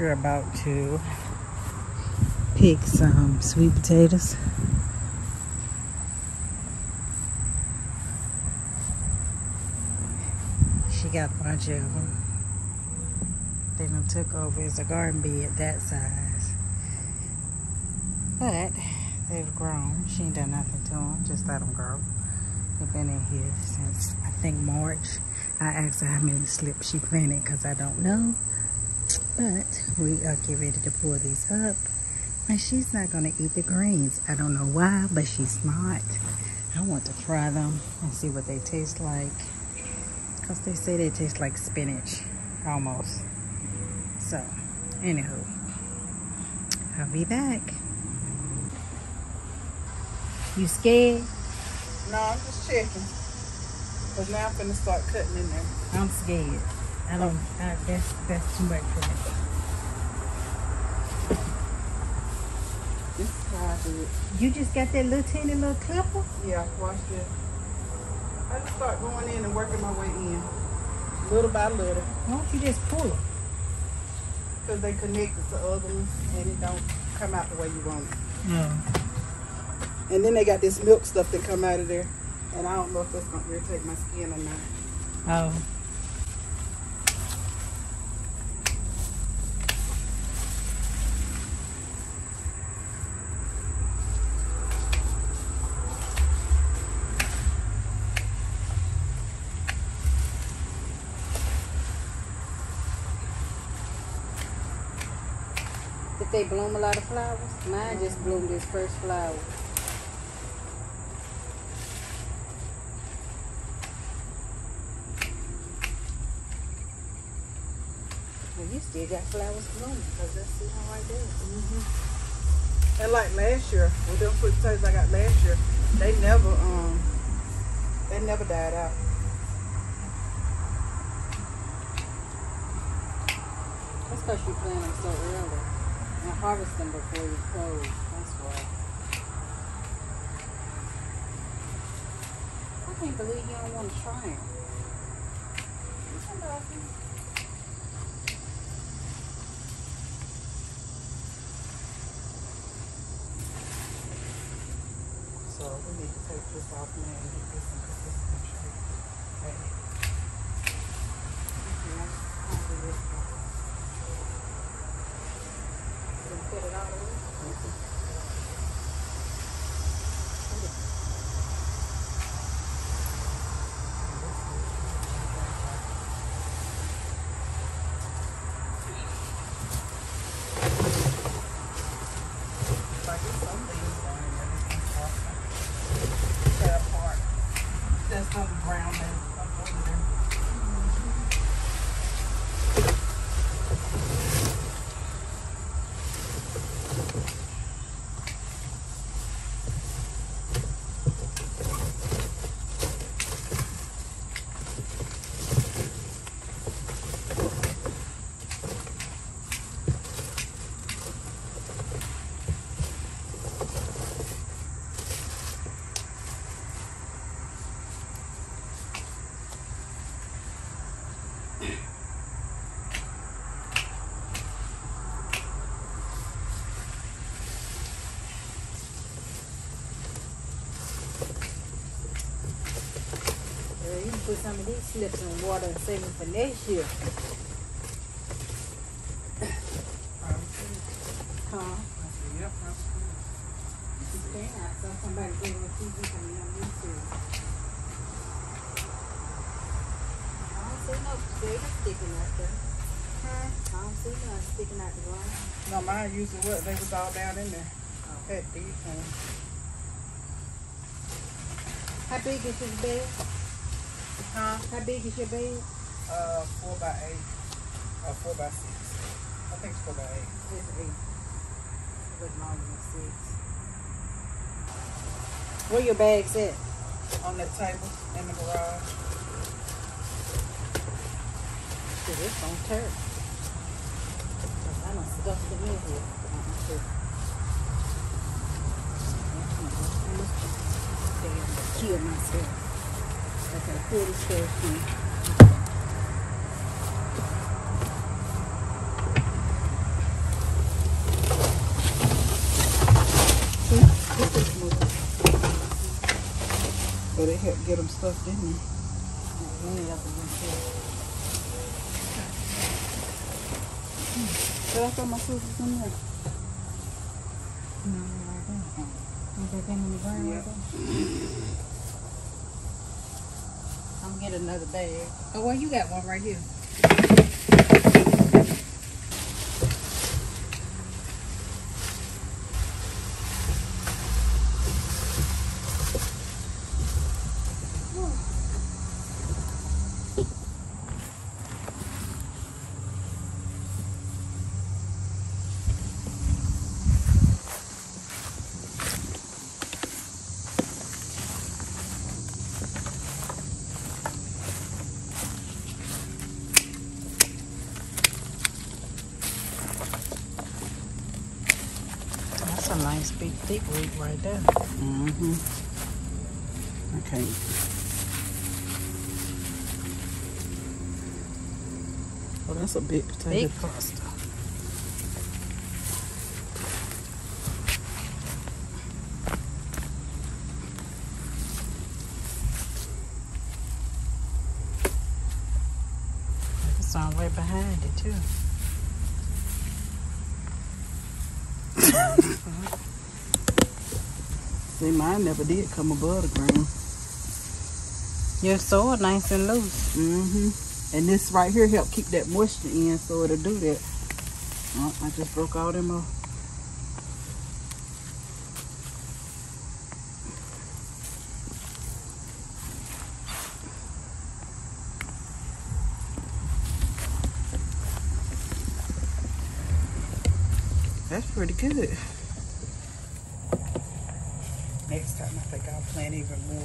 We're about to pick some sweet potatoes. She got a bunch of them. They done took over as a garden bed that size. But they've grown. She ain't done nothing to them. Just let them grow. They've been in here since, I think, March. I asked her how many slips she planted because I don't know. But we are getting ready to pull these up. And she's not going to eat the greens. I don't know why, but she's not. I want to try them and see what they taste like. Because they say they taste like spinach. Almost. So, anywho. I'll be back. You scared? No, I'm just checking. Because now I'm finna start cutting in there. I'm scared. That's too much for me. This is how I do it. You just got that little teeny little clipper? Yeah, watch this. I just start going in and working my way in. Little by little. Why don't you just pull it? Because they connected to other ones and it don't come out the way you want it. Oh. And then they got this milk stuff that come out of there. And I don't know if that's going to irritate my skin or not. Oh. Did they bloom a lot of flowers? Mine just bloomed its first flower. Well, you still got flowers blooming because that's sitting right there. Mm-hmm. And like last year, with them sweet potatoes I got last year, they never died out. That's because you plant them so early. And harvest them before you close. That's why. I can't believe you don't want to try them. So we need to take this off now and get this in consistent shape. Hey. I'll do this one. Put it all away. Like there's some things down in there that's been softened. Tear apart. There's some brown that's up over there. You can put some of these slips in water and save them for next year. Huh? Yep, that's good. You can. I saw somebody gave me a TV from me on YouTube. I don't see no potatoes sticking out there. I don't see none sticking out the ground. No, mine usually what? They was all down in there. Had these ones. How big is your bed? Huh? How big is your bed? 4 by 8 or 4 by 6. I think it's 4 by 8. It's 8. A little longer than 6. Where your bags at? On that table in the garage. Shit, it's gonna tear. I done stuffed them in here. Damn, kill myself. Okay, pull this stuff in. So they help get them stuffed in there. Many of them Did I throw my scissors in there? No, right there. Is that thing in the ground right there? I'm gonna get another bag. Oh, well, you got one right here. That's a nice big thick root right there. Mm-hmm. Okay. Oh, that's a big potato. Big pasta. It's on right behind it too. See, mine never did come above the ground. Your soil nice and loose. Mm-hmm. And this right here help keep that moisture in, so it'll do that. Oh, I just broke all them off. That's pretty good. Next time I think I'll plant even more.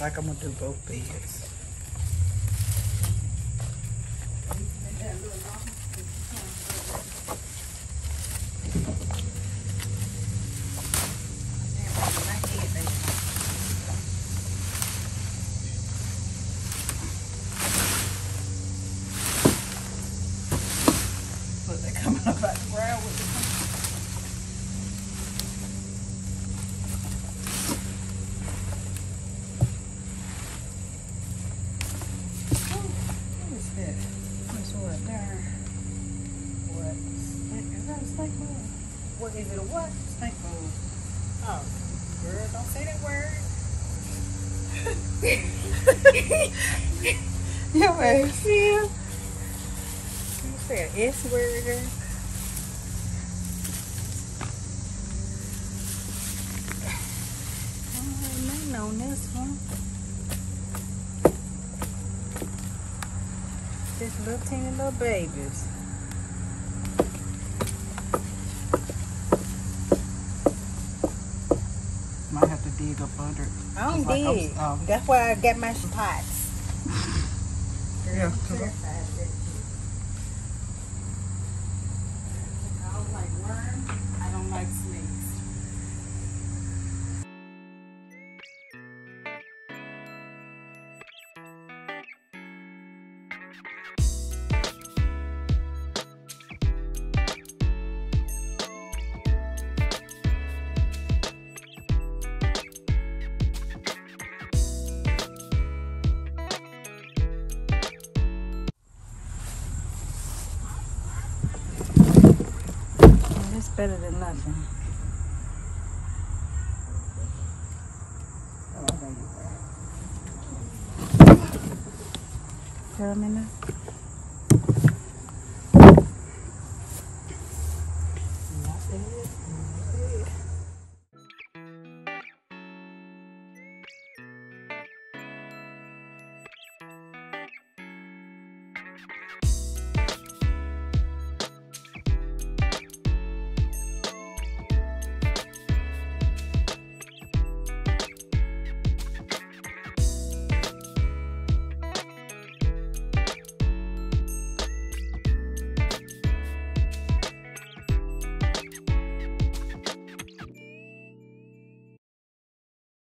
Like I'm gonna do both beds. Look, they're coming up out the ground with the What is it? A what? snake bone. Oh, girl, don't say that word. Your ass. Yeah. You say an S word there? I ain't nothing on this one. Just little teeny little babies. Might have to dig up under it. I don't Just like I was- dig. That's why I got my pots. Yeah, I 'cause I- don't like worms. I don't like snakes. It's better than nothing. Put them in there.